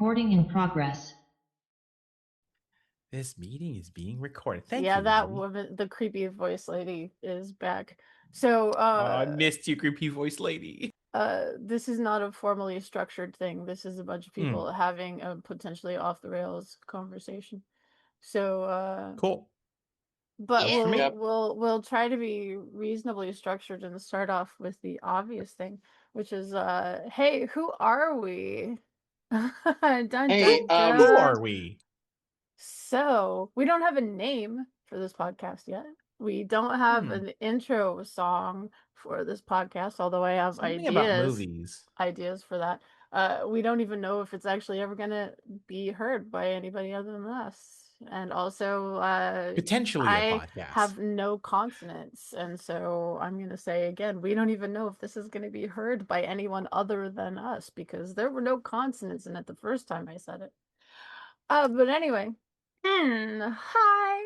Recording in progress. This meeting is being recorded. Thank you. Yeah, that Linny. woman, the creepy voice lady, is back. So, I missed you, creepy voice lady. this is not a formally structured thing. This is a bunch of people having a potentially off the rails conversation. So, Cool. but Yeah. we'll try to be reasonably structured and start off with the obvious thing, which is hey, who are we? Dun, Hey, dun, Who dun. are we? So we don't have a name for this podcast yet. We don't have an intro song for this podcast, although I have Something about movies. ideas for that. We don't even know if it's actually ever gonna be heard by anybody other than us. And also, Potentially a podcast. have no consonants, and so I'm gonna say again, we don't even know if this is gonna be heard by anyone other than us because there were no consonants in it the first time I said it. But anyway, hi.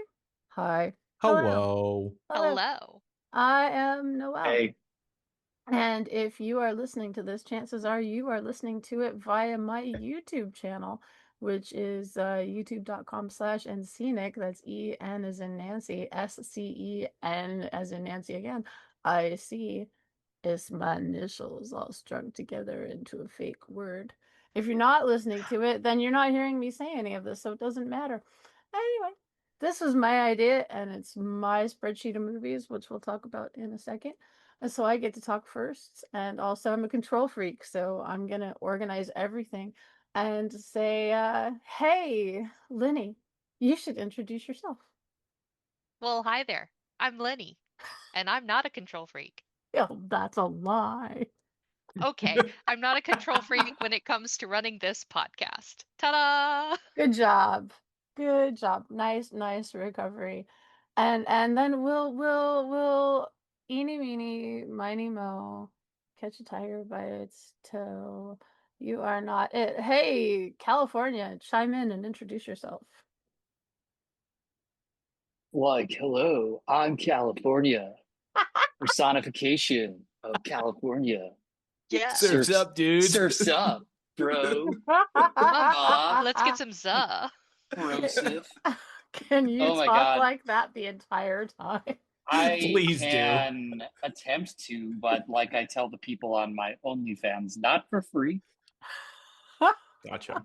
Hello. Hello. I am Noelle. Hey. And if you are listening to this, chances are you are listening to it via my YouTube channel, which is youtube.com/EnScenic. That's E-N as in Nancy, S-C-E-N as in Nancy again. I-C. It's my initials all strung together into a fake word. If you're not listening to it, then you're not hearing me say any of this, so it doesn't matter. Anyway, this was my idea, and it's my spreadsheet of movies, which we'll talk about in a second. And so I get to talk first, and also I'm a control freak, so I'm going to organize everything and say, hey, Linny, you should introduce yourself. Well, hi there. I'm Linny, and I'm not a control freak. Oh, that's a lie. Okay, I'm not a control freak when it comes to running this podcast. Ta-da! Good job. Good job. Nice recovery. And then we'll eeny meeny miny mo catch a tiger by its toe. You are not it. Hey, California, chime in and introduce yourself. Like, hello, I'm California. Personification of California. Yeah. Surf's up, dude. Surf's up, bro. Let's get some za. Brosif. Can you Oh my talk God. like that the entire time? I Please can attempt to, but like I tell the people on my OnlyFans, not for free. Gotcha.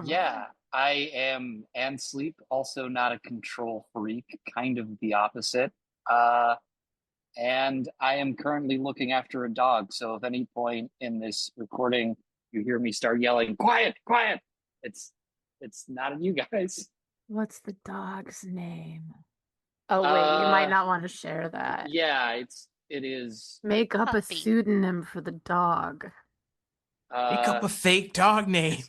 Yeah, I am Andsleep, also not a control freak, kind of the opposite. And I am currently looking after a dog. So if any point in this recording you hear me start yelling, quiet, quiet, it's not at you guys. What's the dog's name? Oh wait, you might not want to share that. Yeah, it is. Make up Puppy. a pseudonym for the dog. Make up a fake dog name.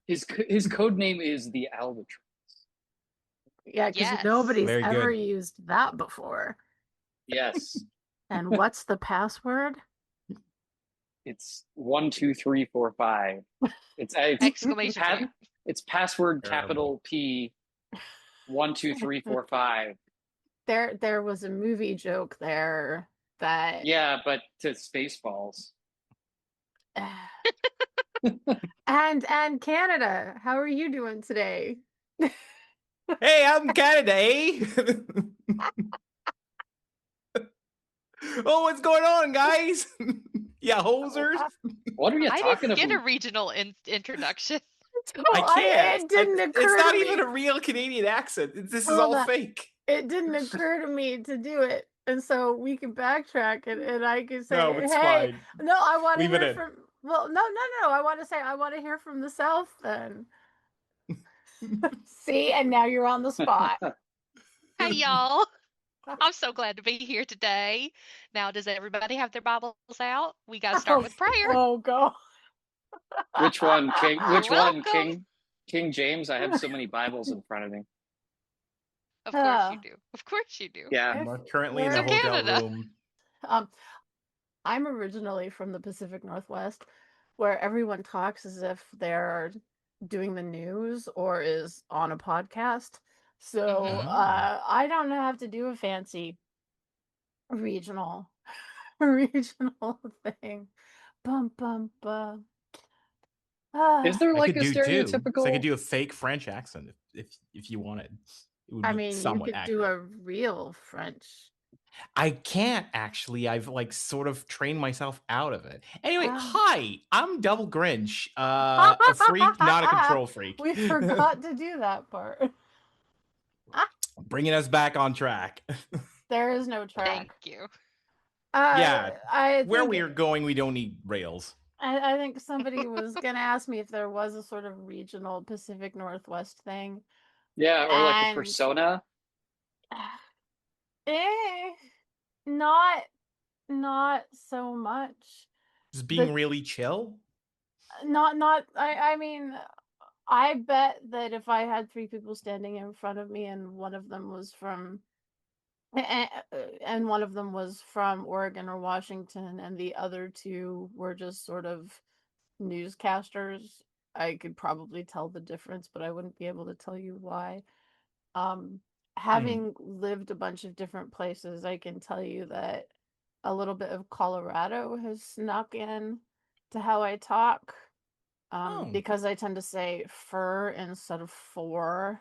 His code name is the Albatross. Yeah, because Yes. nobody's Very ever good. used that before. Yes. And what's the password? It's 1, 2, 3, 4, 5. It's Exclamation point. It's password Terrible. capital P 1, 2, 3, 4, 5. There was a movie joke there that Yeah, but to Spaceballs. and Canada, how are you doing today? Hey, I'm Canada, eh? Oh, what's going on, guys? Yeah, hosers. What are you I talking didn't get a about? regional introduction. I can't. It didn't occur It's not to even me. a real Canadian accent. This is Hold all on. fake. It didn't occur to me to do it, and so we can backtrack and I can say, No, it's "Hey, fine. no, I want to Leave it hear in. from." Well, no. I want to say I want to hear from the South. Then, see, and now you're on the spot. Hey, y'all. I'm so glad to be here today. Now, does everybody have their Bibles out? We got to start with prayer. Oh, God. Which one, King? Which You're one, welcome. King James? I have so many Bibles in front of me. Of course you do. Of course you do. Yeah. I'm currently in a So hotel Canada. room. I'm originally from the Pacific Northwest, where everyone talks as if they're doing the news or is on a podcast. So I don't have to do a fancy regional thing. Bum bum bum. Is there I like could a do two. So I stereotypical? could do a fake French accent if you wanted. It would I be mean, you somewhat could accurate. do a real French. I can't actually. I've like sort of trained myself out of it. Anyway, Ah. hi, I'm Double Grinch, a freak, not a control freak. We forgot to do that part. Bringing us back on track. There is no track. Thank you. Yeah, I where think, we are going, we don't need rails. I think somebody was gonna ask me if there was a sort of regional Pacific Northwest thing. Yeah, or like a And persona. not so much. Just being really chill. I mean, I bet that if I had three people standing in front of me and one of them was from and one of them was from Oregon or Washington and the other two were just sort of newscasters, I could probably tell the difference, but I wouldn't be able to tell you why. Having lived a bunch of different places, I can tell you that a little bit of Colorado has snuck in to how I talk. Because I tend to say fur instead of for,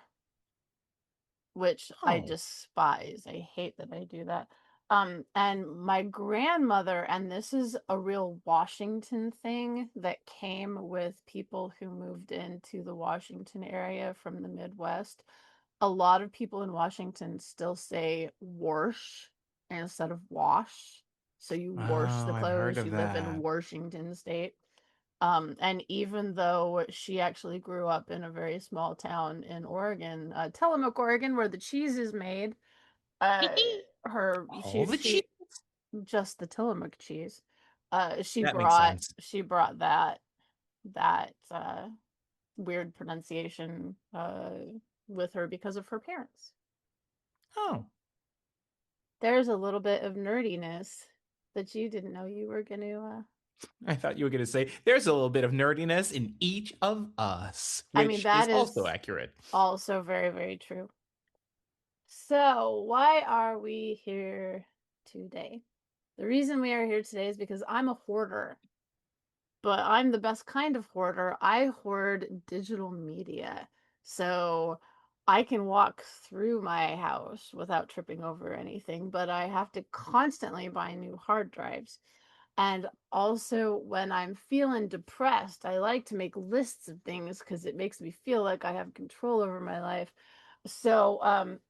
which I despise. I hate that I do that. And my grandmother, and this is a real Washington thing that came with people who moved into the Washington area from the Midwest. A lot of people in Washington still say wash instead of wash. So you wash the I've heard clothes, of you live in that. Washington state. And even though she actually grew up in a very small town in Oregon, Tillamook, Oregon, where the cheese is made, All the cheese? just the Tillamook cheese. She That makes brought sense. that weird pronunciation with her because of her parents. Oh. There's a little bit of nerdiness that you didn't know you were gonna I thought you were going to say there's a little bit of nerdiness in each of us, I which mean, that is also is accurate. also very, very true. So, why are we here today? The reason we are here today is because I'm a hoarder. But I'm the best kind of hoarder. I hoard digital media. So I can walk through my house without tripping over anything, but I have to constantly buy new hard drives. And also, when I'm feeling depressed, I like to make lists of things because it makes me feel like I have control over my life. So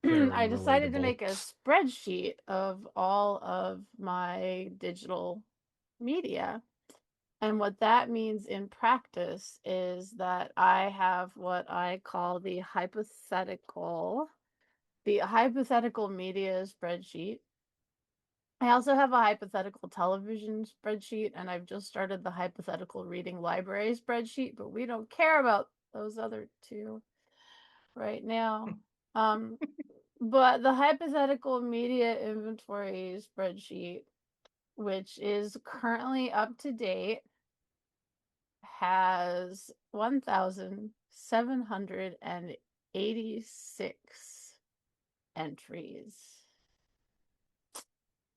Very I decided to relatable. make a spreadsheet of all of my digital media. And what that means in practice is that I have what I call the hypothetical media spreadsheet. I also have a hypothetical television spreadsheet, and I've just started the hypothetical reading library spreadsheet, but we don't care about those other two right now. But the hypothetical media inventory spreadsheet, which is currently up to date, has 1,786 entries.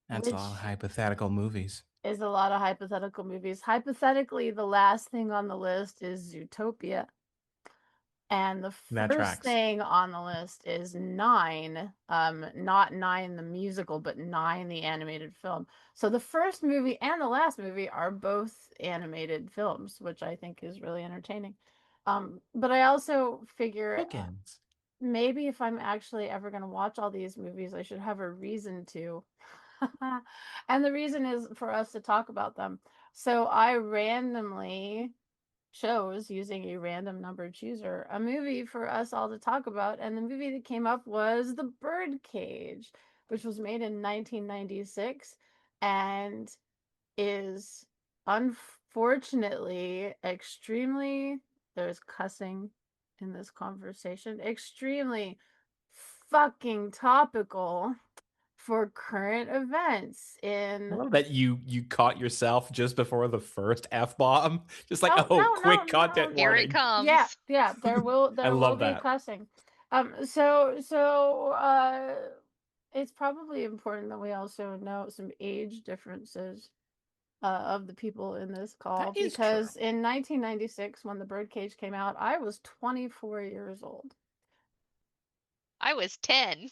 That's a lot of Which hypothetical movies. is a lot of hypothetical movies. Hypothetically, the last thing on the list is Zootopia. And the That first tracks. thing on the list is Nine. Not Nine the musical, but Nine the animated film. So the first movie and the last movie are both animated films, which I think is really entertaining. But I also figure Bookends. maybe if I'm actually ever going to watch all these movies, I should have a reason to. And the reason is for us to talk about them. So I randomly chose, using a random number chooser, a movie for us all to talk about, and the movie that came up was The Birdcage, which was made in 1996 and is unfortunately extremely, there's cussing in this conversation, extremely fucking topical for current events I in love that you caught yourself just before the first F-bomb. Just like, Oh, oh, no, quick no, content no. Here it warning. comes. Yeah, there will I love be that. cussing. It's probably important that we also note some age differences. of the people in this call That is because true. in 1996, when the Birdcage came out, I was 24 years old. I was 10.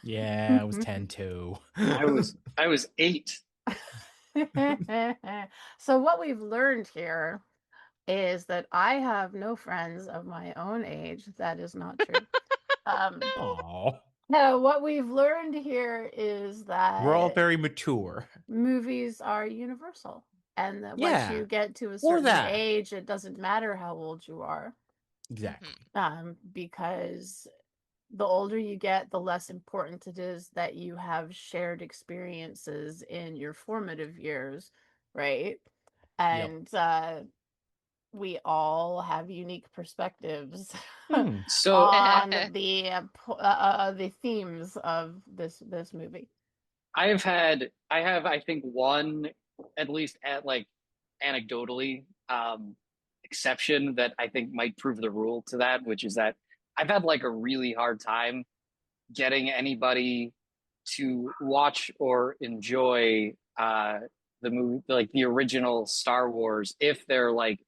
Yeah, I was 10 too. I was 8. So what we've learned here is that I have no friends of my own age. That is not true. Aw. No, what we've learned here is We're all that very mature. movies are universal, and that once Yeah. you get to a Or certain that. age, it doesn't matter how old you are, Exactly. because the older you get, the less important it is that you have shared experiences in your formative years, right? And we all have unique perspectives Hmm. So on the themes of this movie. I have I think one, at least at like anecdotally, exception that I think might prove the rule to that, which is that I've had like a really hard time getting anybody to watch or enjoy the movie, like the original Star Wars, if they're like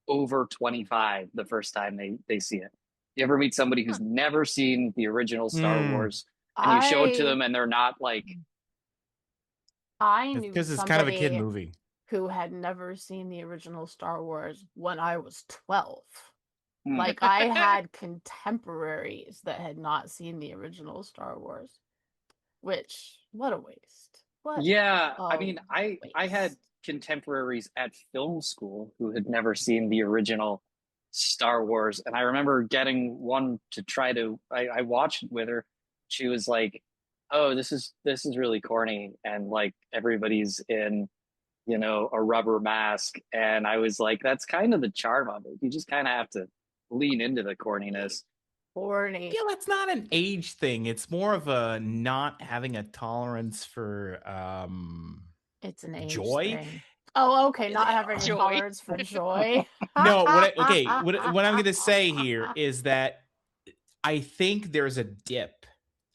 over 25 the first time they see it. You ever meet somebody who's never seen the original Star Hmm. Wars and you show it to them and they're not like, I It's knew because it's kind of a kid somebody movie. who had never seen the original Star Wars when I was 12. hmm, Like, I had contemporaries that had not seen the original Star Wars, which, what a waste. What yeah, I a mean, I had waste. contemporaries at film school who had never seen the original Star Wars, and I remember getting one to try to. I watched it with her. She was like, "Oh, this is really corny," and like everybody's in, a rubber mask, and I was like, "That's kind of the charm of it. You just kind of have to lean into the corniness." Horny. Yeah, that's not an age thing. It's more of a not having a tolerance for It's an age joy. thing. Oh, okay, not having a Joy. tolerance for joy. No, what I'm gonna say here is that I think there's a dip.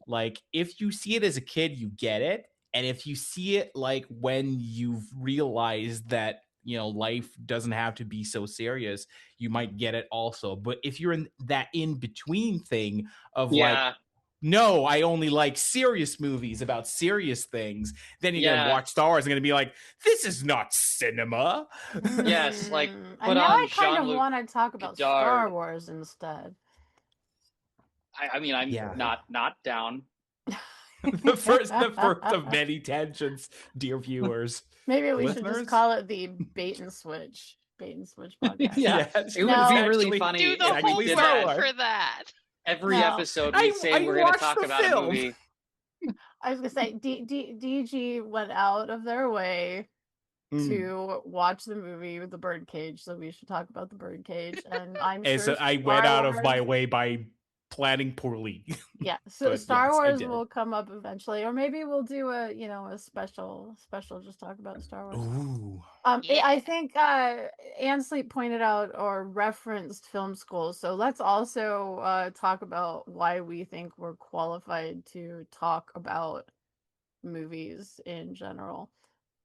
Like, if you see it as a kid, you get it. And if you see it like when you've realized that, life doesn't have to be so serious, you might get it also. But if you're in that in between thing of like, Yeah, no, I only like serious movies about serious things, then you're gonna yeah, watch Star Wars and gonna be like, this is not cinema. yes. Like And put now on I kind of Jean-Luc want to talk about Star Godard. Wars instead. I mean, I'm Yeah. not down. the first of many tangents, dear viewers. Maybe we should just Listeners? call it the Bait and Switch podcast. Yeah, Yes, it would be really actually- funny Do if the it's we whole actually did Star word that. Wars. for that. Every No. episode we say I we're going to watched talk the about a film. movie. I was gonna say DG went out of their way to watch the movie The Birdcage, so we should talk about The Birdcage. And I'm And sure so I Star went out of my Wars- way by planning poorly. Yeah, so But Star yes, I Wars did. will come up eventually, or maybe we'll do a special just talk about Star Wars. Ooh. Yeah. I think Andsleep pointed out or referenced film school, so let's also talk about why we think we're qualified to talk about movies in general.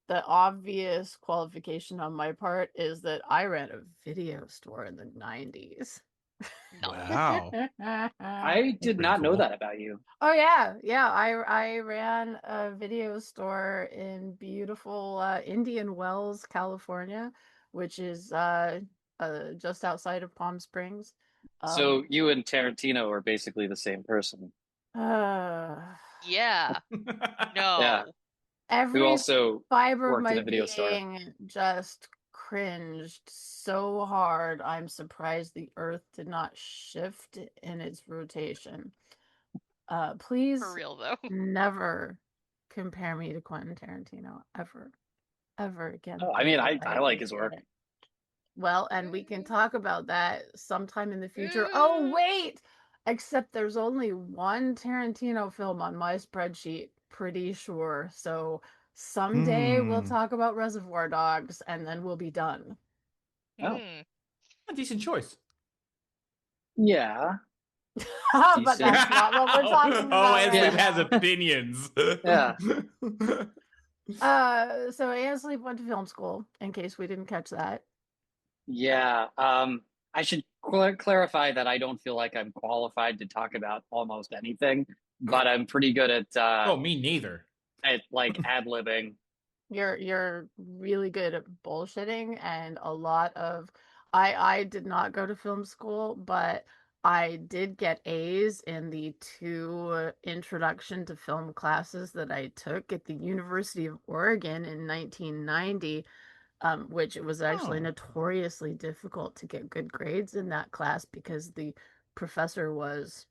The obvious qualification on my part is that I ran a video store in the 90s. No. Wow. I That's did pretty not know cool. that about you. Oh yeah. I ran a video store in beautiful Indian Wells, California, which is just outside of Palm Springs. So you and Tarantino are basically the same person. Uh, Yeah. Yeah, No. who every also fiber of worked in my a video store. being just cringed so hard. I'm surprised the Earth did not shift in its rotation. Please For real though. never compare me to Quentin Tarantino ever again. Oh, I mean, because I like his regret work. it. Well, and we can talk about that sometime in the future. Oh wait, except there's only one Tarantino film on my spreadsheet, pretty sure. So someday we'll talk about Reservoir Dogs, and then we'll be done. Oh. Mm. A decent choice. Yeah. But Decent. that's not what we're talking about. Andsleep right has now. opinions. Yeah. So Andsleep went to film school, in case we didn't catch that. Yeah. I should clarify that I don't feel like I'm qualified to talk about almost anything, but I'm pretty good Oh, me neither. at like ad-libbing. You're really good at bullshitting, and a lot of I did not go to film school, but I did get A's in the two introduction to film classes that I took at the University of Oregon in 1990, which it was actually Oh. notoriously difficult to get good grades in that class because the professor was,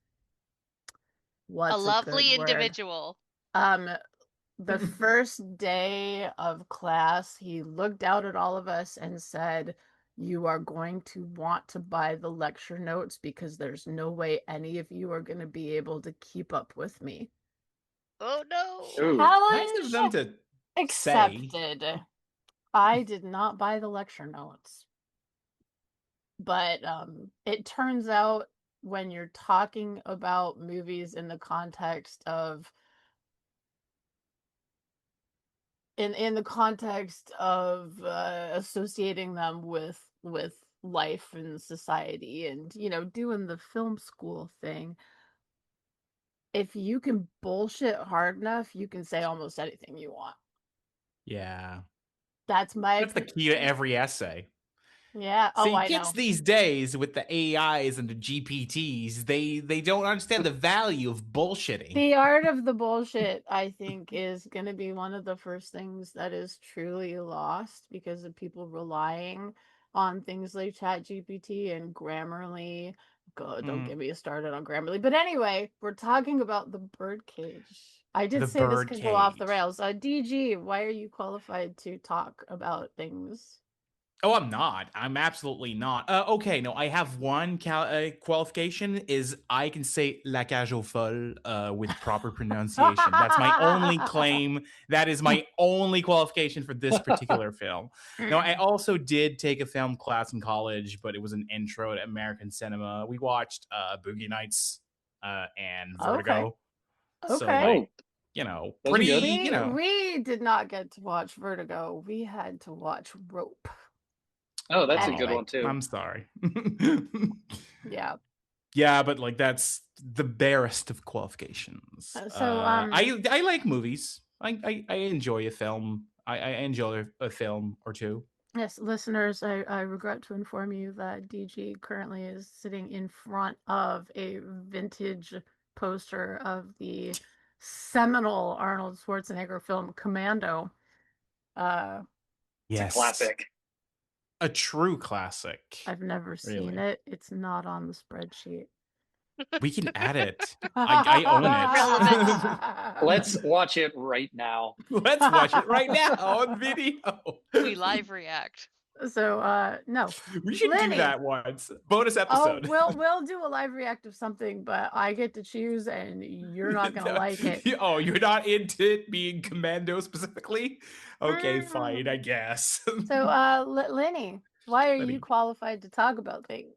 A what's a good lovely word? individual. The first day of class, he looked out at all of us and said, "You are going to want to buy the lecture notes because there's no way any of you are going to be able to keep up with me." Oh no. Ooh. Nice of them Challenge to say. accepted. I did not buy the lecture notes. But it turns out when you're talking about movies in the context of in the context of associating them with life and society, and doing the film school thing, if you can bullshit hard enough, you can say almost anything you want. Yeah. That's my That's the key to every essay. Yeah. Oh, See, I kids know. these days with the AIs and the GPTs, they don't understand the value of bullshitting. The art of the bullshit, I think, is going to be one of the first things that is truly lost because of people relying on things like ChatGPT and Grammarly. God, don't get me started on Grammarly. But anyway, we're talking about the Birdcage. I did The say this could go off the Birdcage. rails. DG, why are you qualified to talk about things? Oh, I'm not. I'm absolutely not. Okay, no, I have one qualification is I can say la cage aux folles with proper pronunciation. That's my only claim. That is my only qualification for this particular film. Now, I also did take a film class in college, but it was an intro to American cinema. We watched Boogie Nights and Vertigo. So, Okay. like, Those are pretty, good. We did not get to watch Vertigo. We had to watch Rope. Oh, that's a good Anyway. one too. I'm sorry. Yeah. Yeah, but like that's the barest of qualifications. I like movies. I enjoy a film. I enjoy a film or two. Yes, listeners, I regret to inform you that DG currently is sitting in front of a vintage poster of the seminal Arnold Schwarzenegger film Commando. It's Yes, a classic. a true classic. I've never seen Really. it. It's not on the spreadsheet. We can add it. I own it. Let's watch it right now. Let's watch it right now on video. We live react. So no. We should Linny. do that once. Bonus Oh, episode. we'll do a live react of something, but I get to choose, and you're not gonna like it. Oh, you're not into it being Commando specifically? Okay, fine, I guess. So, Linny, why are you qualified to talk about things?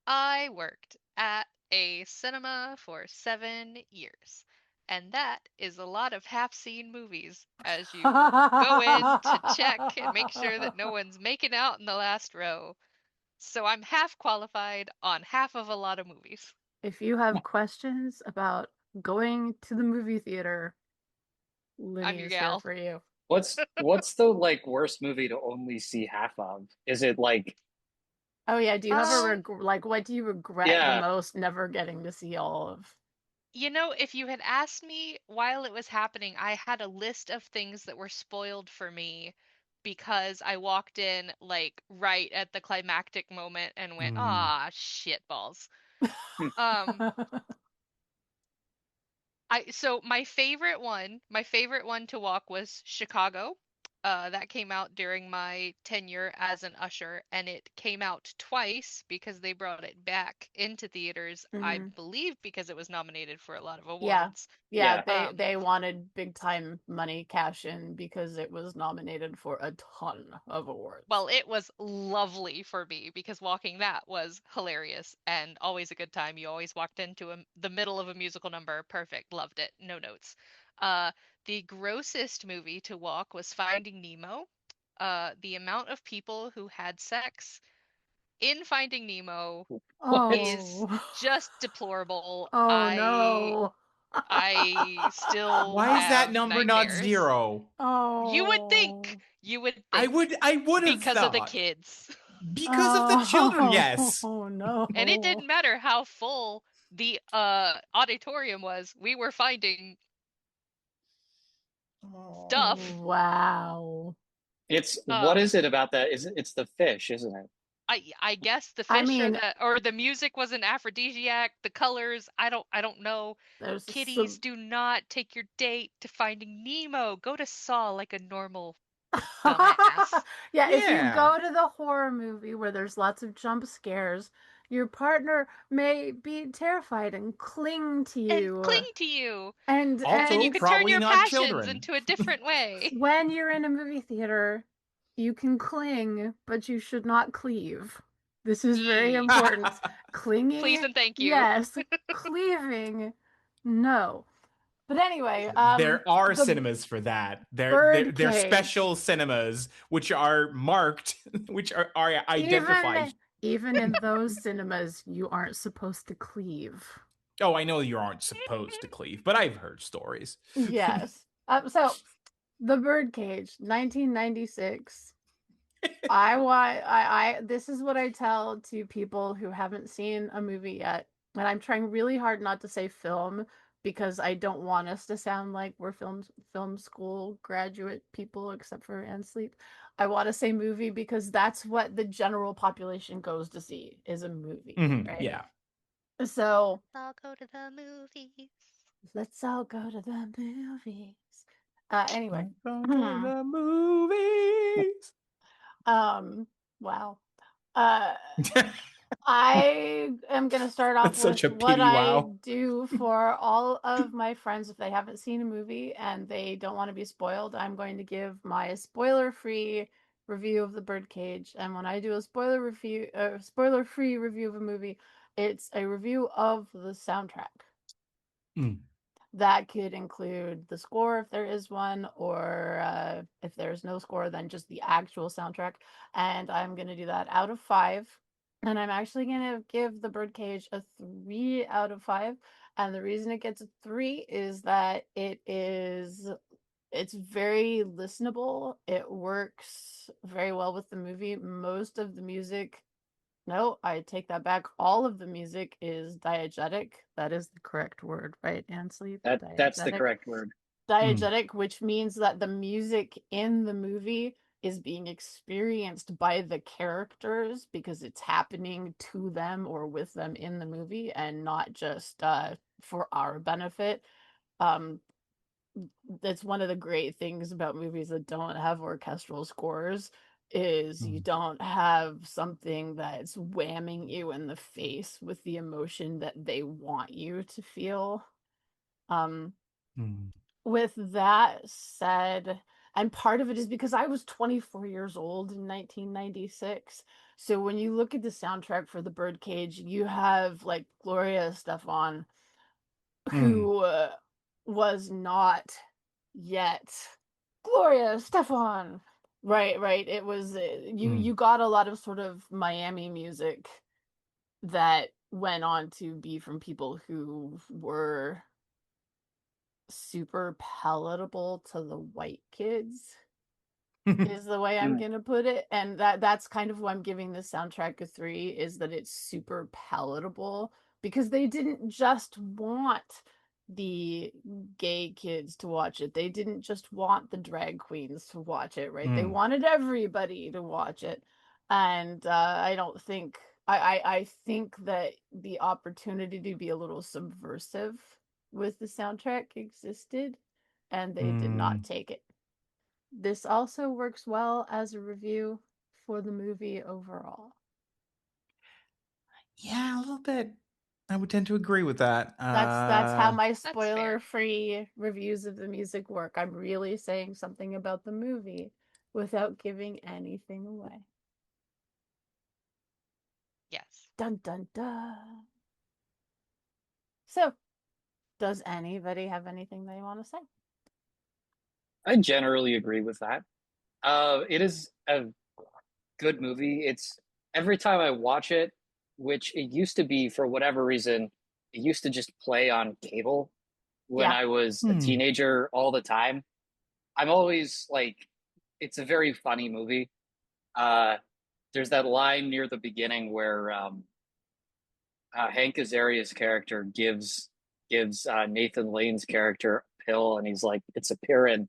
I worked at a cinema for 7 years, and that is a lot of half-seen movies as you go in to check and make sure that no one's making out in the last row. So I'm half qualified on half of a lot of movies. If you have questions about going to the movie theater, Linny your is here gal. for you. What's the like worst movie to only see half of? Is it like Oh yeah, do you have a what do you regret Yeah. the most never getting to see all of? If you had asked me while it was happening, I had a list of things that were spoiled for me because I walked in like right at the climactic moment and went, "Ah, shit balls." So my favorite one to walk was Chicago. That came out during my tenure as an usher, and it came out twice because they brought it back into theaters. I believe because it was nominated for a lot of awards. Yeah, they wanted big time money cash in because it was nominated for a ton of awards. Well, it was lovely for me because walking that was hilarious and always a good time. You always walked into the middle of a musical number. Perfect. Loved it. No notes. The grossest movie to walk was Finding Nemo. The amount of people who had sex in Finding Nemo is Oh. just deplorable. Oh no. I still Why is that have number not nightmares. 0? You would think. Oh. You would I think. would have Because of the thought. kids. Because of the children, yes. Oh no. And it didn't matter how full the auditorium was. We were finding stuff. Wow. It's what is it about that? It's the fish, isn't it? I guess the I fish mean- or the music was an aphrodisiac. The colors, I don't know. There's Kiddies, do not take your date to Finding Nemo. Go to Saw like a normal dumbass. Yeah, if you Yeah. go to the horror movie where there's lots of jump scares, your partner may be terrified and cling to you. And cling to you. And Also, And then you could turn probably your not passions children. into a different way. when you're in a movie theater, you can cling, but you should not cleave. This is very Yee. important. Clinging, Please and thank you. yes. Cleaving, no. But anyway, there are the cinemas for that. They're Birdcage. special cinemas which are marked, which are identified. Even in those cinemas, you aren't supposed to cleave. Oh, I know you aren't supposed to cleave, but I've heard stories. Yes. So, The Birdcage, 1996. This is what I tell to people who haven't seen a movie yet, and I'm trying really hard not to say film because I don't want us to sound like we're film school graduate people, except for Andsleep. I want to say movie because that's what the general population goes to see, is a movie, right? Yeah. So I'll go to the movies. let's all go to the movies. Anyway, Go to the movies. wow. I am going to start off That's such with a what pity I wow. do for all of my friends if they haven't seen a movie and they don't want to be spoiled. I'm going to give my spoiler-free review of The Birdcage, and when I do a spoiler-free review of a movie, it's a review of the soundtrack. That could include the score if there is one, or if there's no score, then just the actual soundtrack. And I'm going to do that out of 5. And I'm actually going to give The Birdcage a 3 out of 5. And the reason it gets a 3 is that it's very listenable. It works very well with the movie. Most of the music, no, I take that back. All of the music is diegetic. That is the correct word, right, Andsleep? That's the correct word. Diegetic, which means that the music in the movie is being experienced by the characters because it's happening to them or with them in the movie and not just for our benefit. That's one of the great things about movies that don't have orchestral scores is you don't have something that's whamming you in the face with the emotion that they want you to feel. With that said, and part of it is because I was 24 years old in 1996. So when you look at the soundtrack for The Birdcage, you have like Gloria Estefan, who was not yet Gloria Estefan. Right. It was you got a lot of sort of Miami music that went on to be from people who were super palatable to the white kids is the way I'm gonna put it. And that's kind of why I'm giving this soundtrack a 3, is that it's super palatable because they didn't just want the gay kids to watch it. They didn't just want the drag queens to watch it, right? They wanted everybody to watch it. And I don't think I think that the opportunity to be a little subversive with the soundtrack existed, and they did not take it. This also works well as a review for the movie overall. Yeah, a little bit. I would tend to agree with that. That's how my fair. spoiler-free reviews of the music work. I'm really saying something about the movie without giving anything away. Yes. Dun dun dun. So, does anybody have anything they want to say? I generally agree with that. It is a good movie. It's every time I watch it, which it used to be for whatever reason, it used to just play on cable when Yeah. I was a teenager all the time. I'm always like, it's a very funny movie. Uh, there's that line near the beginning where Hank Azaria's character gives Nathan Lane's character a pill, and he's like, "It's a Pirin,"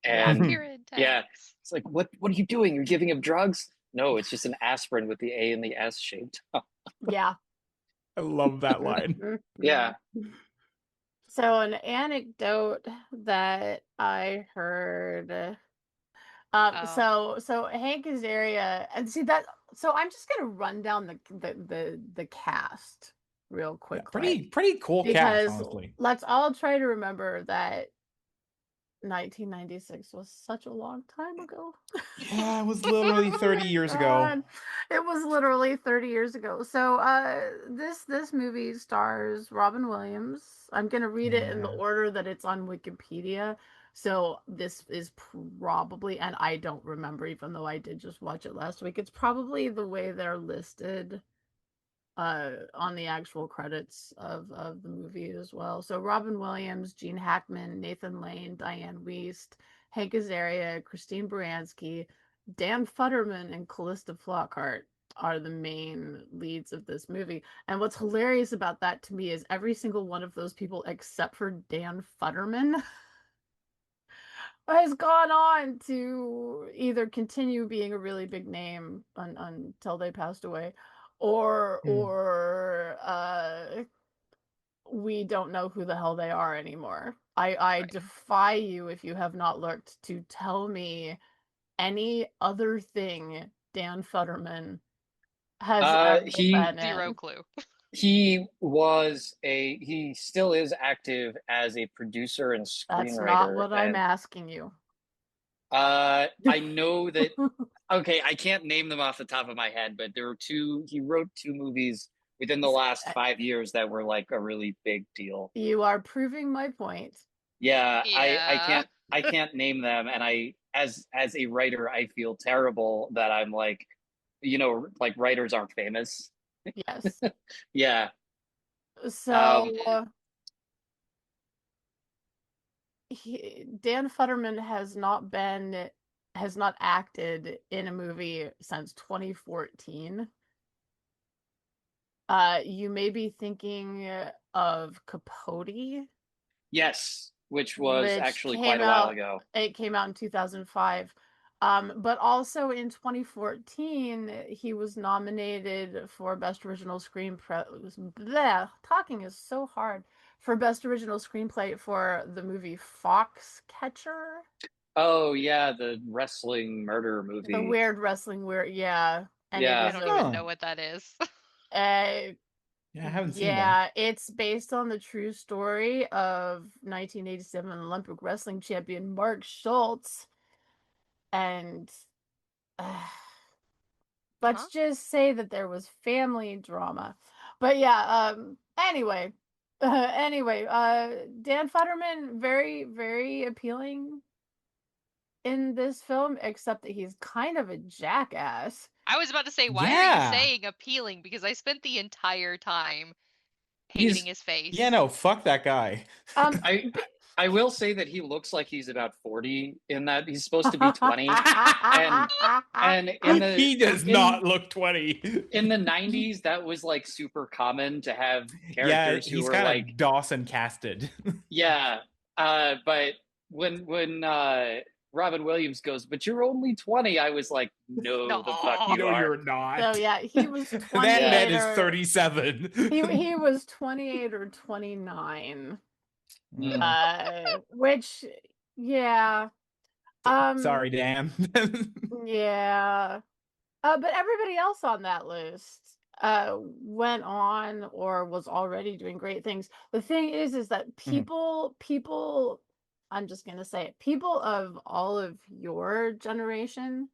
Yeah. and Period yeah, tags. it's like, "What are you doing? You're giving him drugs?" No, it's just an aspirin with the A and the S shaped. Yeah. I love that line. Yeah. So an anecdote that I heard. So Hank Azaria, and see that. So I'm just gonna run down the cast real Yeah, quickly pretty cool cast, because honestly. let's all try to remember that 1996 was such a long time ago. Yeah, it was literally 30 years ago. God, it was literally 30 years ago. So this movie stars Robin Williams. I'm gonna read it in the Yeah. order that it's on Wikipedia. So this is probably, and I don't remember, even though I did just watch it last week, it's probably the way they're listed on the actual credits of the movie as well. So Robin Williams, Gene Hackman, Nathan Lane, Diane Wiest, Hank Azaria, Christine Baranski, Dan Futterman, and Callista Flockhart are the main leads of this movie. And what's hilarious about that to me is every single one of those people, except for Dan Futterman, has gone on to either continue being a really big name until they passed away, or we don't know who the hell they are anymore. I Right. defy you, if you have not looked, to tell me any other thing Dan Futterman has ever been Zero in. clue. He still is active as a producer and That's not screenwriter, what I'm and asking you. I know that. Okay, I can't name them off the top of my head, but there were two. He wrote two movies within the last 5 years that were like a really big deal. You are proving my point. Yeah, Yeah. I can't name them, and I as a writer, I feel terrible that I'm like, like writers aren't famous. Yes. Yeah. So Dan Futterman has not acted in a movie since 2014. You may be thinking of Capote, Yes, which was which actually quite came a while out. ago. It came out in 2005. But also in 2014, he was nominated for Best Original Screenplay. Talking is so hard. For Best Original Screenplay for the movie Foxcatcher. Oh yeah, the wrestling murder The movie. weird wrestling yeah. And it Yeah. I is don't even know what that is. Yeah, I haven't seen that. yeah, it's based on the true story of 1987 Olympic wrestling champion Mark Schultz. And let's just say that there was family drama. But yeah, anyway, Dan Futterman, very, very appealing in this film, except that he's kind of a jackass. I was about to say, why are you saying appealing? Because I spent the entire time hating his face. Yeah, no, fuck that guy. I will say that he looks like he's about 40 in that he's supposed to be 20. and he does not look 20. In the 90s, that was like super common to have characters who he's were kind like of Dawson casted. Yeah. But when Robin Williams goes, "But you're only 20," I was like, "No, the fuck you are." You're not. So yeah, he was 28. That man is 37. He was 28 or 29. Which, yeah. Sorry, Dan. Yeah. But everybody else on that list went on or was already doing great things. The thing is that people, I'm just gonna say it, people of all of your generation.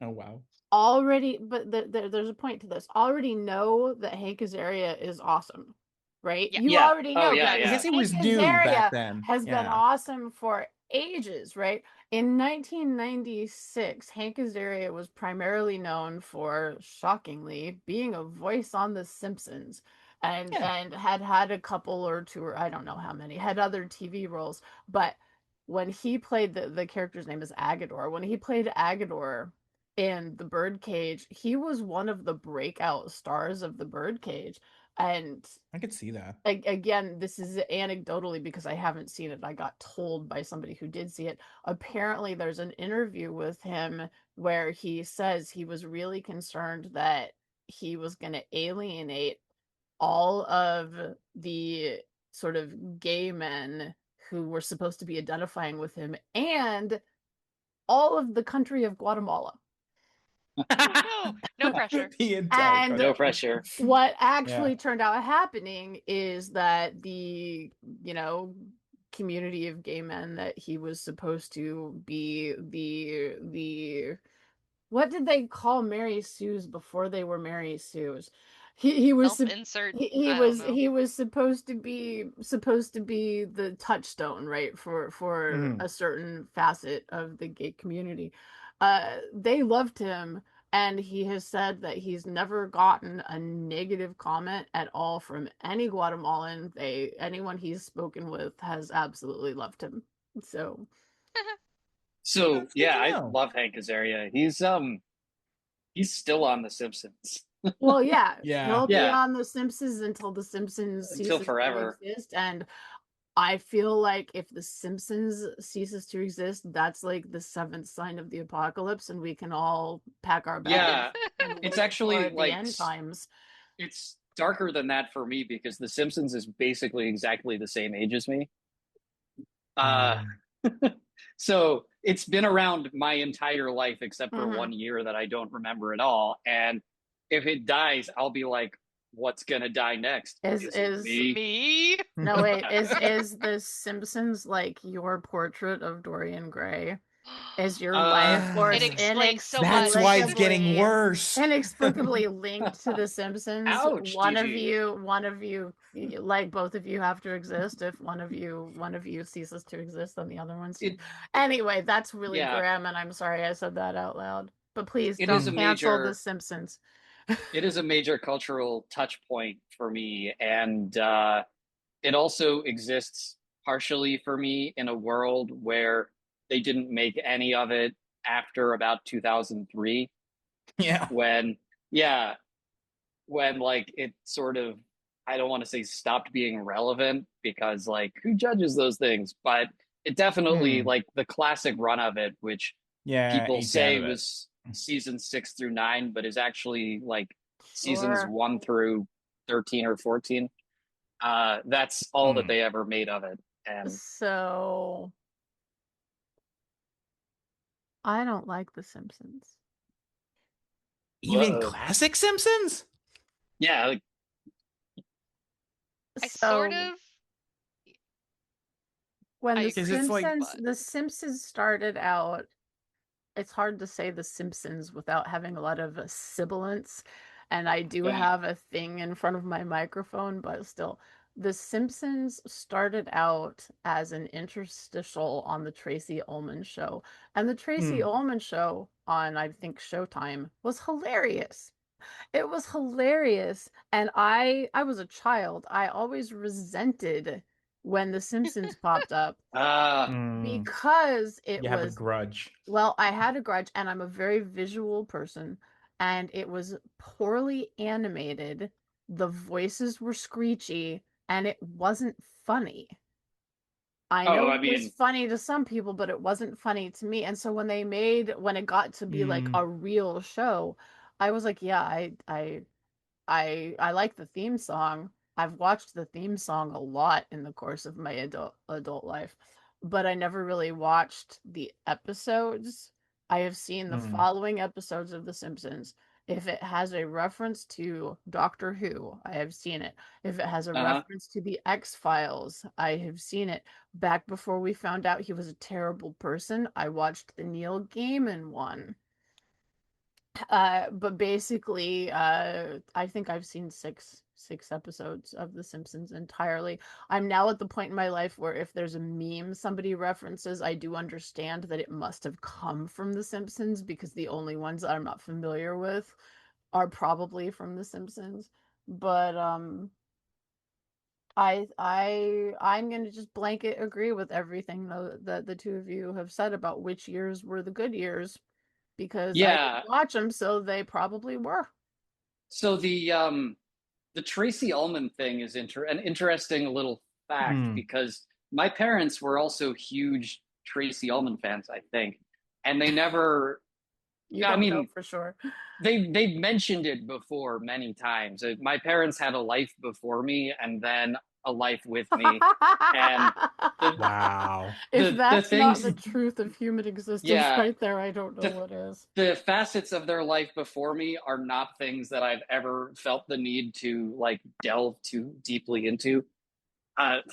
Oh wow. But there's a point to this. Already know that Hank Azaria is awesome, right? Yeah. You already know. Oh yeah, because yeah. I guess he was Hank new back Azaria then. has been awesome for ages, right? In 1996, Hank Azaria was primarily known for, shockingly, being a voice on The Simpsons, and Yeah. had a couple or two, or I don't know how many, had other TV roles. But when he played the character's name is Agador, when he played Agador in the Birdcage, he was one of the breakout stars of the Birdcage. And I could see that. again, this is anecdotally because I haven't seen it. I got told by somebody who did see it. Apparently, there's an interview with him where he says he was really concerned that he was going to alienate all of the sort of gay men who were supposed to be identifying with him and all of the country of Guatemala. Oh, no, no pressure. The entire And No country. pressure. what actually Yeah. turned out happening is that the, community of gay men that he was supposed to be the what did they call Mary Sue's before they were Mary Sue's? He was Self-insert. he I don't was know. he was supposed to be the touchstone, right, for Mhm. a certain facet of the gay community. They loved him, and he has said that he's never gotten a negative comment at all from any Guatemalan. Anyone he's spoken with has absolutely loved him. So So That's good yeah, to I know. love Hank Azaria. He's still on The Simpsons. well, yeah, Yeah. he'll be Yeah, on The Simpsons until The Simpsons until ceases to forever. exist. And I feel like if The Simpsons ceases to exist, that's like the seventh sign of the apocalypse, and we can all pack our bags Yeah, and it's wait for actually the like end times. it's darker than that for me because The Simpsons is basically exactly the same age as me. Uh, Mm. so it's been around my entire life except for Mhm. 1 year that I don't remember at all. And if it dies, I'll be like, what's gonna die next? Is Is it me? Me? No, wait, is The Simpsons like your portrait of Dorian Gray? Is your life It force explains so That's much. why it's getting worse. inexplicably linked to The Simpsons? Ouch, DG. One of you, like both of you have to exist. If one of you ceases to exist, then the other one's. It Anyway, that's really yeah, grim, and I'm sorry I said that out loud. But please it is don't a Mm. cancel The major Simpsons. it is a major cultural touch point for me, and it also exists partially for me in a world where they didn't make any of it after about 2003 Yeah. when yeah when like it sort of, I don't want to say stopped being relevant because like who judges those things, but it definitely Mm. like the classic run of it, which Yeah. people Ate out say of it. was season 6 through 9 but is actually like seasons Sure. 1 through 13 or 14. That's all that Mm. they ever made of it. And So I don't like The Simpsons. Even whoa, classic Simpsons? yeah, like, I sort So of. when I Because it's like, agree, but The Simpsons started out, it's hard to say The Simpsons without having a lot of sibilance, and I do yeah. have a thing in front of my microphone, but still, The Simpsons started out as an interstitial on the Tracy Ullman show, and the Tracy mm, Ullman show on, I think, Showtime was hilarious. It was hilarious, and I was a child. I always resented when The Simpsons popped up mm, because it you have a was, grudge. well, I had a grudge, and I'm a very visual person, and it was poorly animated. The voices were screechy, and it wasn't funny. I Oh, know I it was mean, funny to some people, but it wasn't funny to me. And so when it got to be like Mm, a real show, I was like, yeah, I like the theme song. I've watched the theme song a lot in the course of my adult life, but I never really watched the episodes. I have seen the mm, following episodes of The Simpsons. If it has a reference to Doctor Who, I have seen it. If it has a uh-huh. reference to the X-Files, I have seen it. Back before we found out he was a terrible person, I watched the Neil Gaiman one. But basically, I think I've seen 6 episodes of The Simpsons entirely. I'm now at the point in my life where if there's a meme somebody references, I do understand that it must have come from The Simpsons, because the only ones I'm not familiar with are probably from The Simpsons. But I'm gonna just blanket agree with everything that the two of you have said about which years were the good years, because I Yeah. didn't watch them, so they probably were. So the Tracy Ullman thing is an interesting little fact because my parents were also huge Tracy Ullman fans, I think, and they never. You I don't know mean, for sure. they've mentioned it before many times. My parents had a life before me, and then a life with me, and Wow. If that's not things, the truth of human existence yeah, right there, I don't know what is. the facets of their life before me are not things that I've ever felt the need to like delve too deeply into.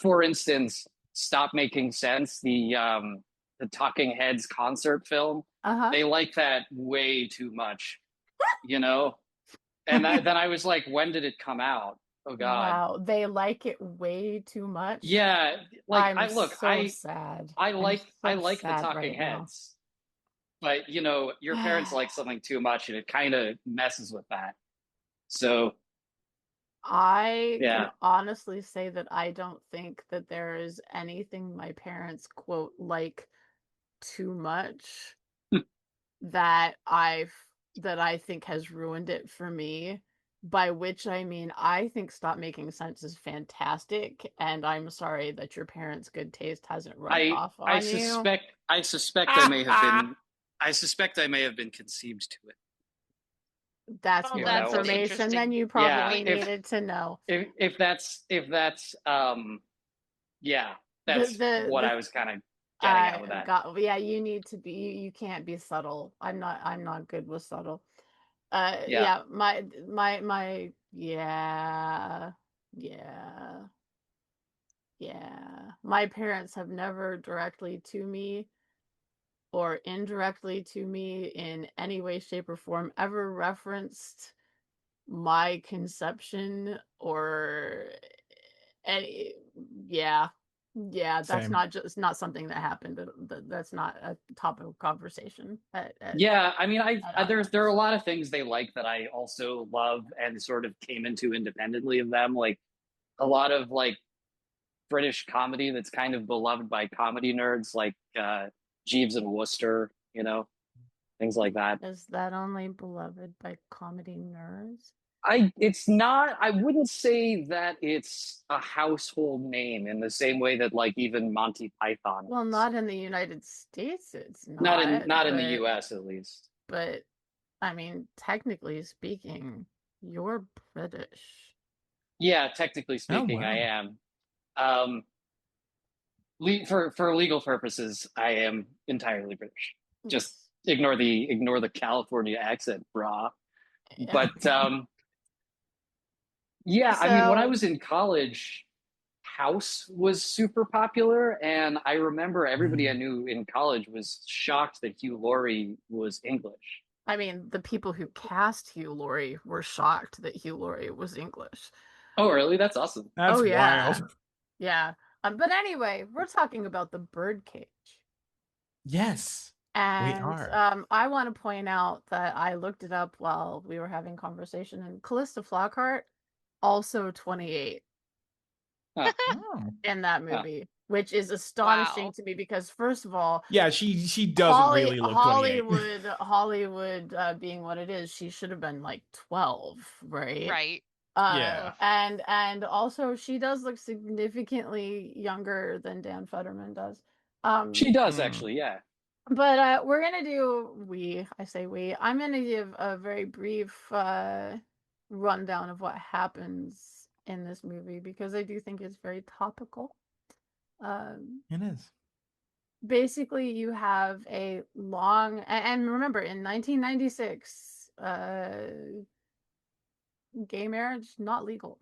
For instance, Stop Making Sense, the Talking Heads concert film. They like that way too much, you know. And then I was like, when did it come out? Oh God. Wow, they like it way too much. Yeah, like I'm I sad. I I'm like so the sad Talking right now. Heads, but you know, your parents like something too much, and it kind of messes with that. So I yeah, can honestly say that I don't think that there is anything my parents quote like too much that I think has ruined it for me. By which I mean, I think Stop Making Sense is fantastic, and I'm sorry that your parents' good taste hasn't rubbed off I on you. suspect I may have been conceived to it. That's Oh, more that's an information than interesting you Yeah, probably point. needed to know. if that's yeah, The that's what the I was kind of getting at with that. yeah, you need to be, you can't be subtle. I'm not good with subtle. Yeah. Yeah, my yeah. Yeah. My parents have never directly to me or indirectly to me in any way, shape, or form ever referenced my conception or any. Yeah. That's Same. not something that happened. That's not a topic of conversation. Yeah, I mean, there are a Times. lot of things they like that I also love and sort of came into independently of them, like a lot of like British comedy that's kind of beloved by comedy nerds, like Jeeves and Wooster, you know, things like that. Is that only beloved by comedy nerds? It's not. I wouldn't say that it's a household name in the same way that like even Monty Python Well, is. not in the United States, it's Not in the but U.S. at least. but I mean, technically speaking, you're British. Yeah, technically Oh, speaking, I wow. am. Um, for legal purposes, I am entirely British. Just Yes. ignore the California accent, brah. Yeah. But yeah, I mean, when I So, was in college, House was super popular, and I remember everybody I knew in college was shocked that Hugh Laurie was English. I mean, the people who cast Hugh Laurie were shocked that Hugh Laurie was English. Oh, really? That's awesome. That's Oh yeah. wild. Yeah. But anyway, we're talking about the Birdcage. Yes, we And are. I want to point out that I looked it up while we were having conversation, and Callista Flockhart also 28 Huh, Oh. in that huh. movie, which is astonishing Wow. to me because first of all, Yeah, she doesn't really look 28. Hollywood being what it is, she should have been like 12, right? Right. Yeah. And also she does look significantly younger than Dan Fetterman does. She does actually, yeah. But we're gonna do I'm gonna give a very brief rundown of what happens in this movie because I do think it's very topical. It is. Basically, you have a long and remember in 1996, gay marriage not legal.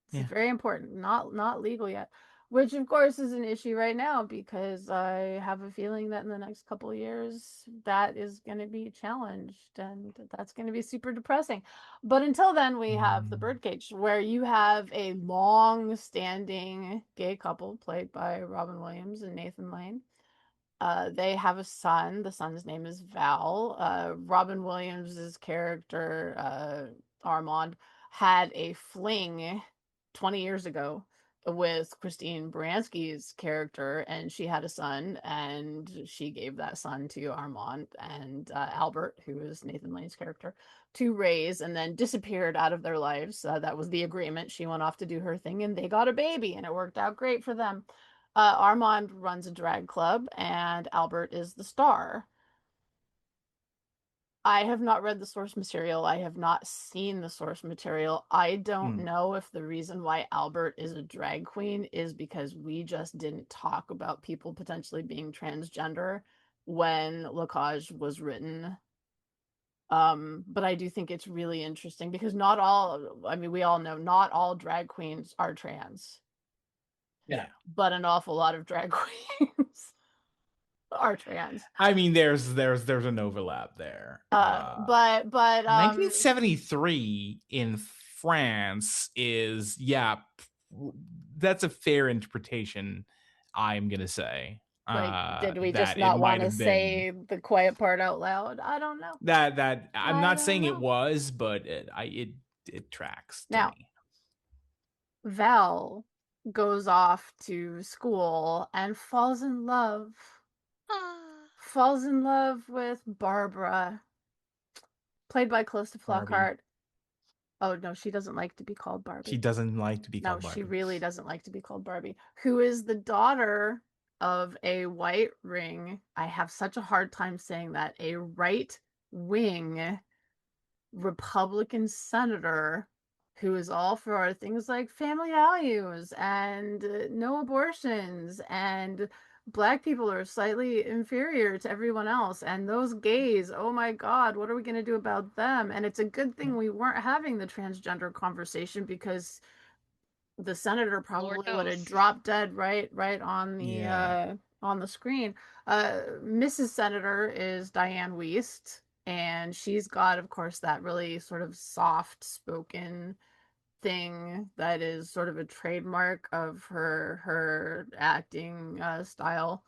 It's Yeah. very important, not legal yet. Which, of course, is an issue right now because I have a feeling that in the next couple of years, that is going to be challenged and that's going to be super depressing. But until then, we have the Birdcage, where you have a long-standing gay couple played by Robin Williams and Nathan Lane. They have a son. The son's name is Val. Robin Williams's character, Armand, had a fling 20 years ago with Christine Baranski's character, and she had a son, and she gave that son to Armand and Albert, who is Nathan Lane's character, to raise, and then disappeared out of their lives. That was the agreement. She went off to do her thing, and they got a baby, and it worked out great for them. Armand runs a drag club, and Albert is the star. I have not read the source material. I have not seen the source material. I don't know if the reason why Albert is a drag queen is because we just didn't talk about people potentially being transgender when Lacage was written. But I do think it's really interesting because not all, I mean, we all know not all drag queens are trans. Yeah. But an awful lot of drag queens are trans. I mean, there's an overlap there. But 1973 in France is that's a fair interpretation. I'm gonna say. Like, did we just not want to say the quiet part out loud? I don't know. That I'm not saying it was, but it tracks to now, me. Val goes off to school and falls in love. Falls in love with Barbara, played by Calista Flockhart. Oh, no, she doesn't like to be called Barbie. She doesn't like to be called Barbie. No, she really doesn't like to be called Barbie. Who is the daughter of a white ring. I have such a hard time saying that. A right-wing Republican senator who is all for things like family values and no abortions, and Black people are slightly inferior to everyone else, and those gays, oh my God, what are we going to do about them? And it's a good thing we weren't having the transgender conversation, because the senator probably would have dropped dead right on the screen. Mrs. Senator is Diane Wiest, and she's got, of course, that really sort of soft spoken thing that is sort of a trademark of her acting style.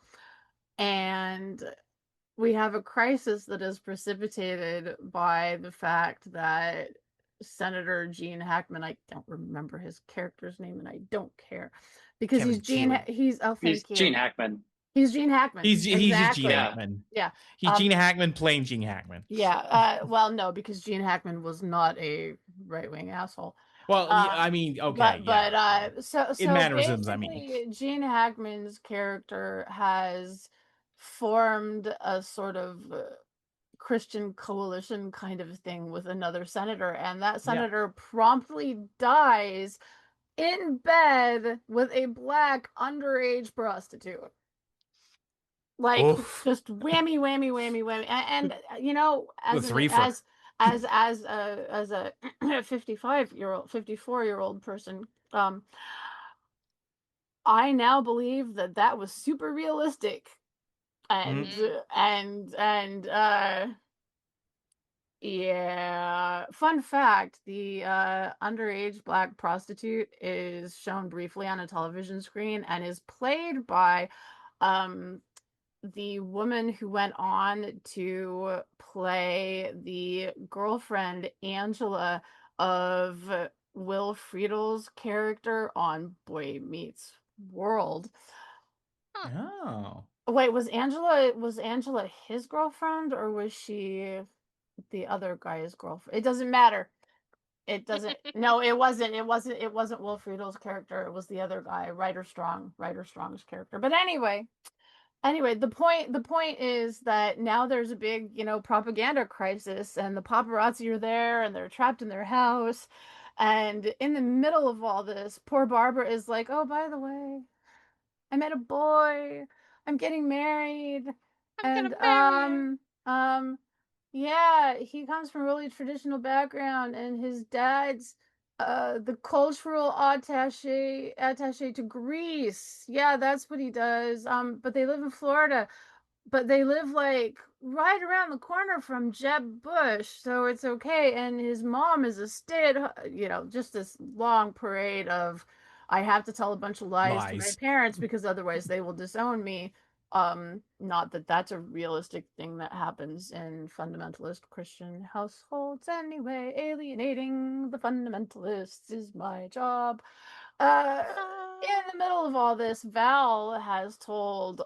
And we have a crisis that is precipitated by the fact that Senator Gene Hackman, I don't remember his character's name, and I don't care, because he's Gene Hackman. He's Gene Hackman. He's Gene Hackman. Yeah. He's Gene Hackman playing Gene Hackman. Yeah. Well, no, because Gene Hackman was not a right-wing asshole. Well, I mean, okay, so in mannerisms, I mean, Gene Hackman's character has formed a sort of Christian coalition kind of thing with another senator, and that senator promptly dies in bed with a Black underage prostitute. Like, oof. Just whammy, whammy, whammy, whammy, and you know, as a 54-year-old person, I now believe that was super realistic, and yeah. Fun fact: the underage Black prostitute is shown briefly on a television screen and is played by the woman who went on to play the girlfriend Angela of Will Friedel's character on Boy Meets World. Oh. Wait, was Angela his girlfriend, or was she the other guy's girlfriend? It doesn't matter. It doesn't. No, it wasn't. It wasn't Will Friedel's character. It was the other guy, Ryder Strong's character. But anyway, the point is that now there's a big, propaganda crisis, and the paparazzi are there, and they're trapped in their house, and in the middle of all this, poor Barbara is like, "Oh, by the way, I met a boy. I'm getting married, yeah, he comes from a really traditional background, and his dad's The cultural attaché to Greece. Yeah, that's what he does. But they live in Florida. But they live like right around the corner from Jeb Bush, so it's okay. And his mom is a just this long parade of I have to tell a bunch of lies to my Lies. parents because otherwise they will disown me. Not that that's a realistic thing that happens in fundamentalist Christian households anyway. Alienating the fundamentalists is my job. In the middle of all this, Val has told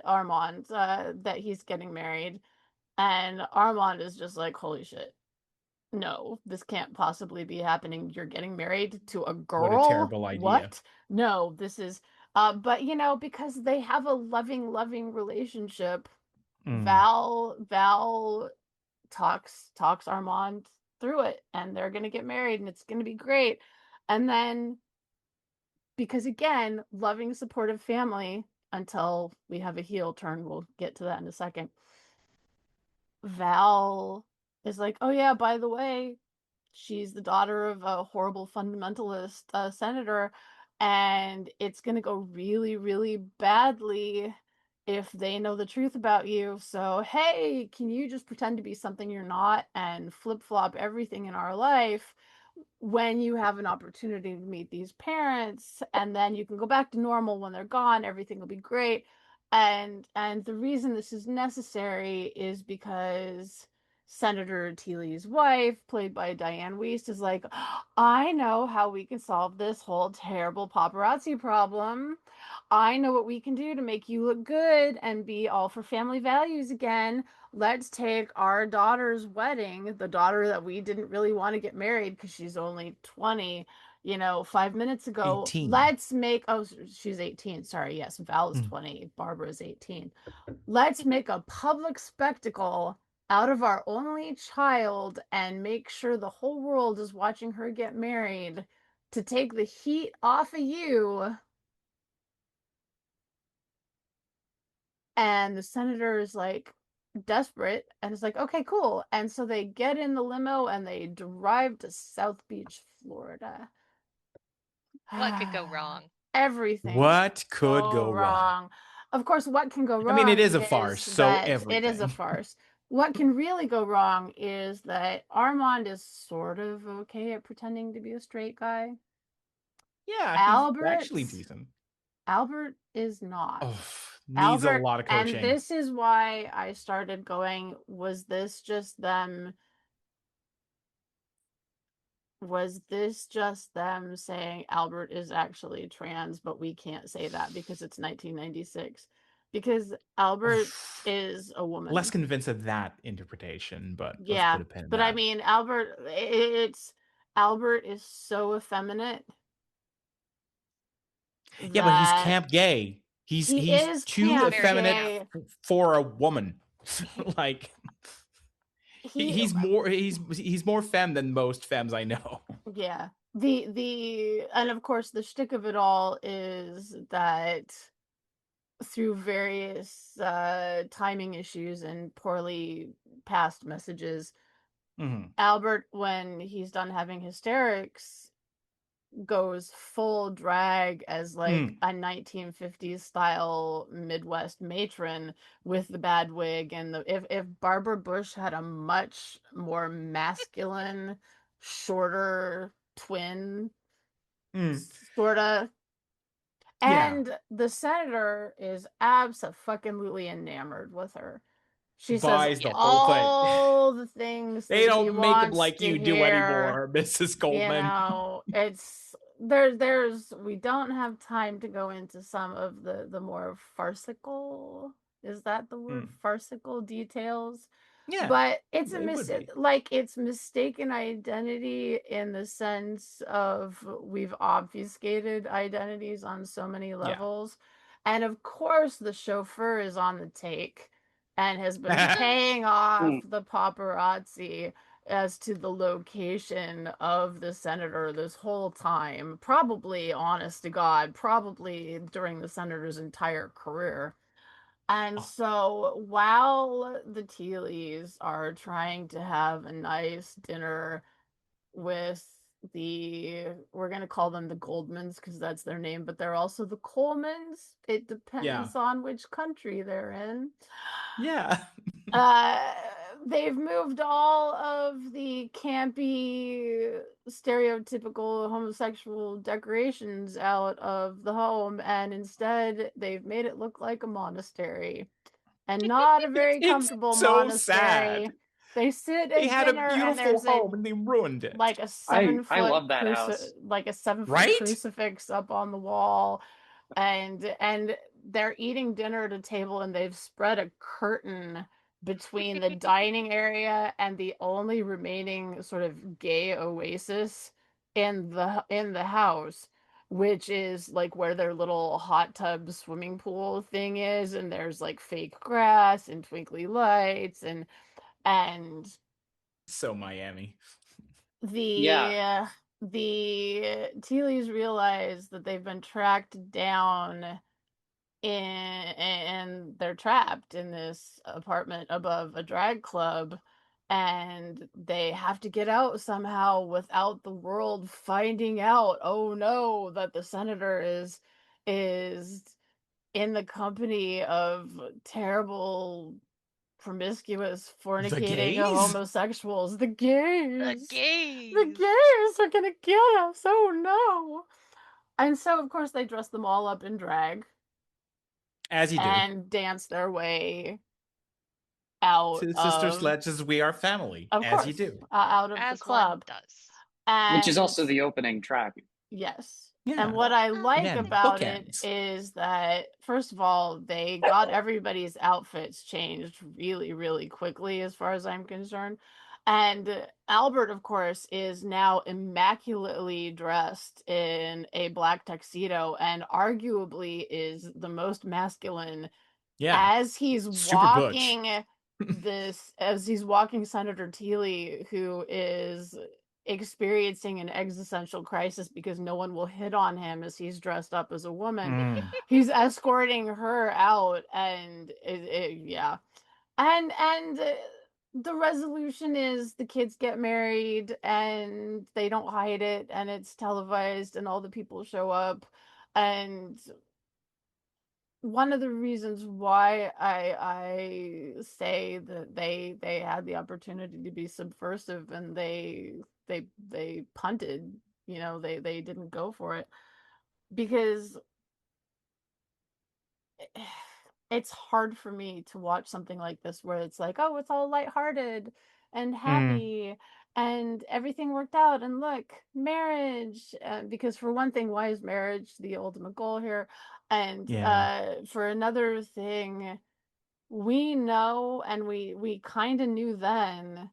Armand that he's getting married, and Armand is just like, holy shit. No, this can't possibly be happening. You're getting married to a What a girl? terrible idea. What? No, this is but because they have a loving relationship, Val talks Armand through it, and they're gonna get married and it's gonna be great. And then because again, loving supportive family until we have a heel turn, we'll get to that in a second. Val is like, oh yeah, by the way, she's the daughter of a horrible fundamentalist senator, and it's going to go really, really badly if they know the truth about you. So, hey, can you just pretend to be something you're not and flip flop everything in our life when you have an opportunity to meet these parents, and then you can go back to normal when they're gone, everything will be great. And the reason this is necessary is because Senator TEELEY's wife, played by Diane Wiest, is like, I know how we can solve this whole terrible paparazzi problem. I know what we can do to make you look good and be all for family values again. Let's take our daughter's wedding, the daughter that we didn't really want to get married because she's only 20, 5 minutes ago. 18. Let's make, oh, she's 18. Sorry. Yes. Val is 20. Barbara is 18. Let's make a public spectacle out of our only child and make sure the whole world is watching her get married to take the heat off of you. And the senator is like desperate and is like, okay, cool. And so they get in the limo and they drive to South Beach, Florida. What could go wrong? Everything What could go wrong? wrong. Of course, what can go I mean, it wrong is a farce, so that it is a everything. farce. What can really go wrong is that Armand is sort of okay at pretending to be a straight guy. Yeah, he's actually Albert decent. Albert is not. Oh, needs a Albert, lot of and coaching. this is why I started going, was this just them saying Albert is actually trans, but we can't say that because it's 1996? Because Albert is a woman. Less convinced of that interpretation, but let's Yeah, put a pin in but that. I mean, Albert is so effeminate. Yeah, but he's camp gay. He's too camp effeminate gay. for a woman. Like He- he's more femme than most femmes I know. Yeah. And of course the shtick of it all is that through various timing issues and poorly passed messages, Albert, when he's done having hysterics, goes full drag as like a 1950s style Midwest matron with the bad wig, and if Barbara Bush had a much more masculine, shorter twin, sorta. And the senator is absolutely enamored with her. She says the whole all the things they that he don't make them wants like to you do hear. anymore, Mrs. Goldman. It's we don't have time to go into some of the more farcical, is that the word, farcical details? Yeah, but it's it's mistaken identity in the sense of we've obfuscated identities on so many levels. And of course the chauffeur is on the take and has been paying off the paparazzi as to the location of the senator this whole time, probably, honest to God, probably during the senator's entire career. And so while the Teeleys are trying to have a nice dinner with we're gonna call them the Goldmans because that's their name, but they're also the Colemans. It depends on which country they're in. Yeah. They've moved all of the campy, stereotypical homosexual decorations out of the home, and instead they've made it look like a monastery. And not a very comfortable so monastery. sad. They sit They at had dinner a beautiful and there's home and they ruined it. like a I 7-foot love that house. like a 7-foot Right? crucifix up on the wall, and they're eating dinner at a table and they've spread a curtain between the dining area and the only remaining sort of gay oasis in the house, which is like where their little hot tub swimming pool thing is, and there's like fake grass and twinkly lights and So Miami. the Teeleys realize that they've been tracked down and they're trapped in this apartment above a drag club, and they have to get out somehow without the world finding out, oh no, that the senator is in the company of terrible promiscuous fornicating gays? homosexuals. The gays. The gays. The gays are gonna get us. Oh no. And so of course they dress them all up in drag. As you do. And dance their way out Sister Sledges, we are family. Of as course, you do. out of As the club. one does. Which is also the opening track. Yes. Yeah. And what I like Again, about bookends. it is that, first of all, they got everybody's outfits changed really, really quickly, as far as I'm concerned. And Albert, of course, is now immaculately dressed in a black tuxedo and arguably is the most masculine as he's walking Senator TEELEY, who is experiencing an existential crisis because no one will hit on him as he's dressed up as a woman. He's escorting her out, and and the resolution is the kids get married and they don't hide it, and it's televised and all the people show up. And one of the reasons why I say that they had the opportunity to be subversive and they punted, they didn't go for it, because it's hard for me to watch something like this where it's like, oh, it's all lighthearted and happy and everything worked out and look, marriage, because for one thing, why is marriage the ultimate goal here? And for another thing, we know, and we kind of knew then,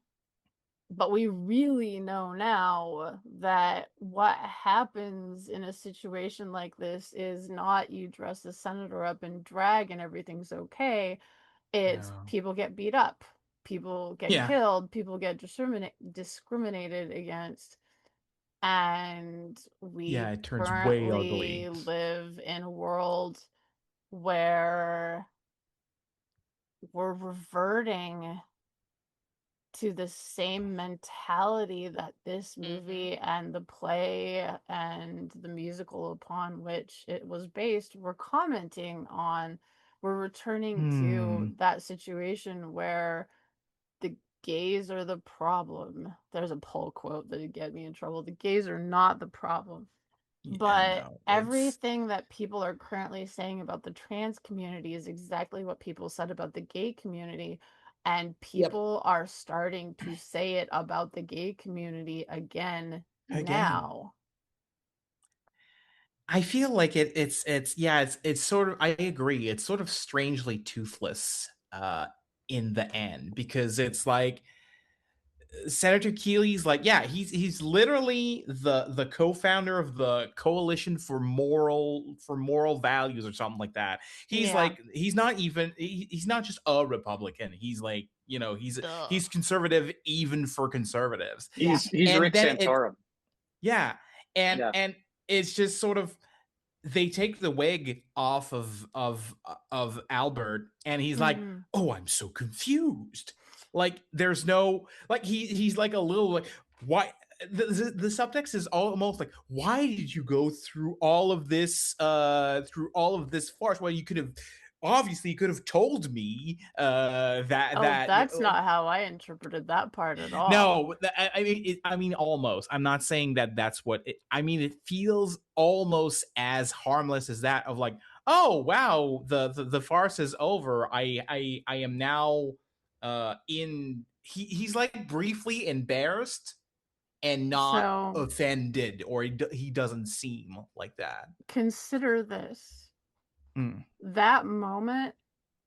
but we really know now, that what happens in a situation like this is not you dress the senator up in drag and everything's okay. It's people get beat up, people get killed, people get discriminated against. And we it turns currently way ugly. live in a world where we're reverting to the same mentality that this movie and the play and the musical upon which it was based were commenting on. We're returning to that situation where the gays are the problem. There's a poll quote that'd get me in trouble. The gays are not the problem. But everything that people are currently saying about the trans community is exactly what people said about the gay community. And people are starting to say it about the gay community again now. I feel like it's sort of, I agree, it's sort of strangely toothless in the end, because it's like Senator KEELEY's like, he's literally the co-founder of the Coalition for Moral Values or something like that. He's like, he's not just a Republican. He's like, he's conservative even for conservatives. He's Rick Santorum. And it's just sort of, they take the wig off of Albert, and he's like, oh, I'm so confused. Like, there's no, like, he's like a little like, why the subtext is almost like, why did you go through all of this farce? Well, you could have told me That's not how I interpreted that part at all. No, I mean almost. I'm not saying that that's what I mean. It feels almost as harmless as that of like, oh wow, the farce is over. I am now in. He's like briefly embarrassed and not offended, or he doesn't seem like that. Consider this. Mm. That moment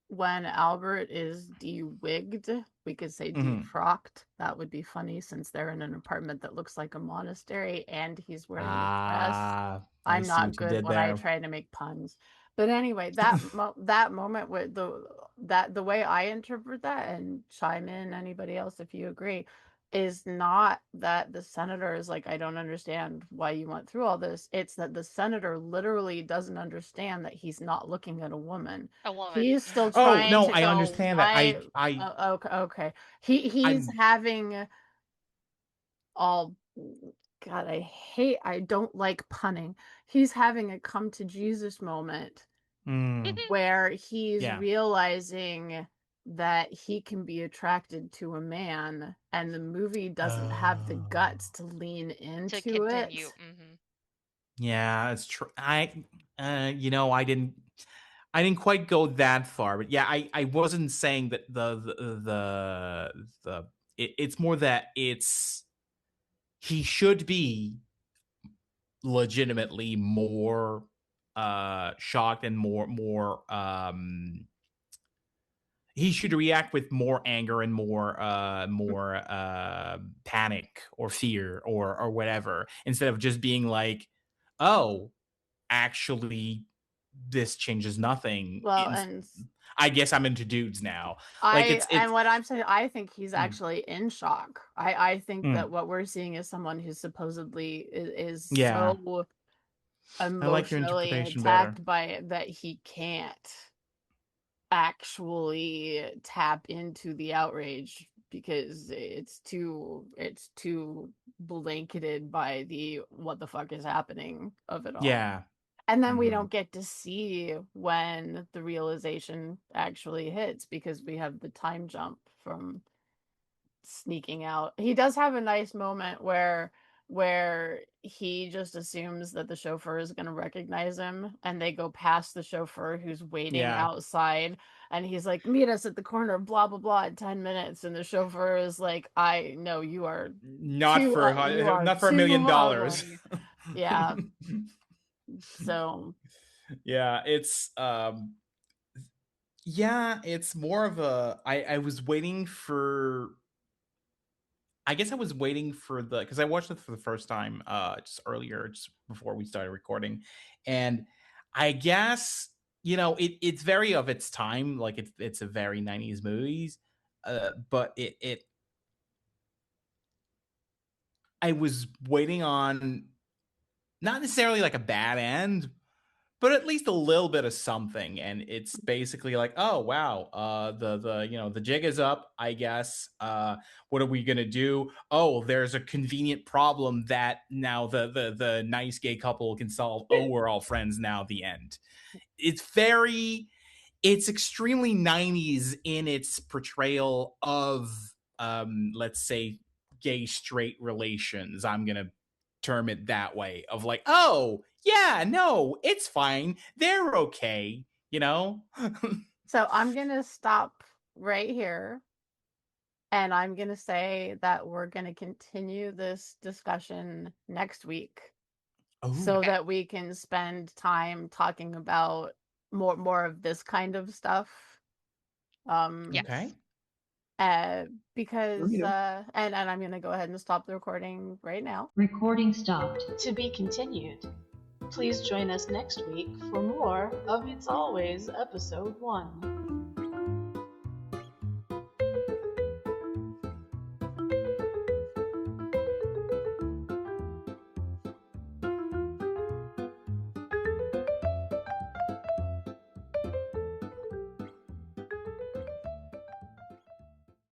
when Albert is de-wigged, we could say defrocked. That would be funny since they're in an apartment that looks like a monastery and he's wearing a dress. I'm not good when I try to make puns. But anyway, that that moment with the way I interpret that, and chime in anybody else if you agree, is not that the senator is like, I don't understand why you went through all this. It's that the senator literally doesn't understand that he's not looking at a woman. He's still trying to I understand that. Okay. He's having all... God, I don't like punning. He's having a come to Jesus moment where he's realizing that he can be attracted to a man, and the movie doesn't have the guts to lean into it. Yeah, it's true. I didn't quite go that far, but yeah, I wasn't saying that it's more that he should be legitimately more shocked and more he should react with more anger and more panic or fear or whatever, instead of just being like, oh, actually this changes nothing. Well, and I guess I'm into dudes now. And what I'm saying, I think he's actually in shock. I think that what we're seeing is someone who supposedly is so emotionally attacked by it that he can't actually tap into the outrage because it's too blanketed by the what the fuck is happening of it all. Yeah. And then we don't get to see when the realization actually hits because we have the time jump from sneaking out. He does have a nice moment where he just assumes that the chauffeur is going to recognize him, and they go past the chauffeur who's waiting outside, and he's like, meet us at the corner, blah blah blah, in 10 minutes, and the chauffeur is like, I know you are not for $1 million. Yeah. So yeah, it's it's more of a I was waiting for because I watched it for the first time just earlier, just before we started recording, and I guess it's very of its time, like it's a very 90s movies, but I was waiting on not necessarily like a bad end, but at least a little bit of something. And it's basically like, oh wow, the jig is up, I guess. What are we gonna do? Oh, there's a convenient problem that now the nice gay couple can solve. Oh, we're all friends now. The end. It's extremely 90s in its portrayal of let's say gay straight relations. I'm gonna term it that way, of like, oh yeah, no, it's fine, they're okay. So I'm gonna stop right here, and I'm gonna say that we're gonna continue this discussion next week. So that we can spend time talking about more of this kind of stuff. Okay. Because and I'm gonna go ahead and stop the recording right now. Recording stopped. To be continued. Please join us next week for more of It's Always Episode 1.